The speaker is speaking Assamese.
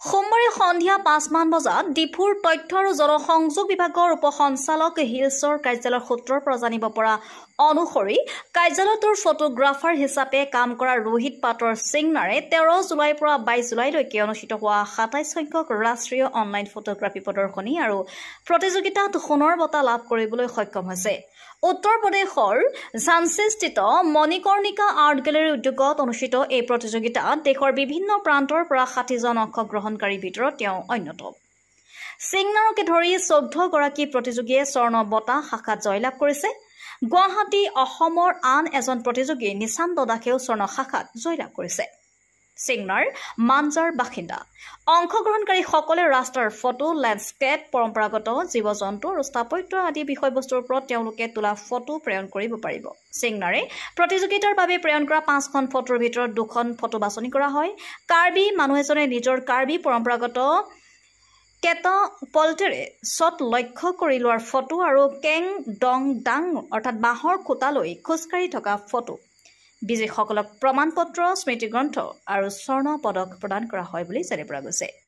সোমবাৰে সন্ধিয়া 5মান বজাত ডিফুৰ তথ্য আৰু জনসংযোগ বিভাগৰ উপসঞ্চালক হিলছৰ কাৰ্যালয়ৰ সূত্ৰৰ পৰা জানিব পৰা অনুসৰি কাৰ্যালয়টোৰ ফটোগ্ৰাফাৰ হিচাপে কাম কৰা ৰোহিত পাটৰ সিংনাৰে 13 জুলাইৰ পৰা 22 জুলাইলৈকে অনুষ্ঠিত হোৱা 27 সংখ্যক ৰাষ্ট্ৰীয় অনলাইন ফটোগ্ৰাফী প্ৰদৰ্শনী আৰু প্ৰতিযোগিতাত সোণৰ বঁটা লাভ কৰিবলৈ সক্ষম হৈছে। উত্তৰ প্ৰদেশৰ ঝান্সীস্থিত মণিকৰ্ণিকা আৰ্ট গেলেৰীৰ উদ্যোগত অনুষ্ঠিত এই প্ৰতিযোগিতাত দেশৰ বিভিন্ন প্ৰান্তৰ পৰা 60 জন অংশগ্ৰহণকাৰীৰ ভিতৰত তেওঁ অন্যতম। সিংনাৰকে ধৰি 14 গৰাকী প্ৰতিযোগীয়ে স্বৰ্ণ বঁটা শাখাত জয়লাভ কৰিছে। গুৱাহাটী অসমৰ আন এজন প্ৰতিযোগী নিশান দদাকেও স্বৰ্ণ শাখাত জয়লাভ কৰিছে। সিংনাৰ মাঞ্জাৰ বাসিন্দা অংশগ্ৰহণকাৰীসকলে ৰাস্তাৰ ফটো, লেণ্ডস্কেপ, পৰম্পৰাগত জীৱ-জন্তু আৰু স্থাপত্য আদি বিষয়বস্তুৰ ওপৰত তেওঁলোকে তোলা ফটো প্ৰেৰণ কৰিব পাৰিব। সিংনাৰে প্ৰতিযোগিতাৰ বাবে প্ৰেৰণ কৰা 5খন ফটোৰ ভিতৰত 2খন ফটো বাছনি কৰা হয়। কাৰ্বি মানুহ এজনে নিজৰ কাৰ্বি পৰম্পৰাগত কেটাপল্টেৰে শ্বট লক্ষ্য কৰি লোৱাৰ ফটো আৰু কেং ডং ডাং অৰ্থাৎ বাঁহৰ খুঁটালৈ খোজকাঢ়ি থকা ফটো। বিজয়ীসকলক প্ৰমাণপত্ৰ, স্মৃতিগ্ৰন্থ আৰু স্বৰ্ণ পদক প্ৰদান কৰা হয় বুলি জানিব পৰা গৈছে।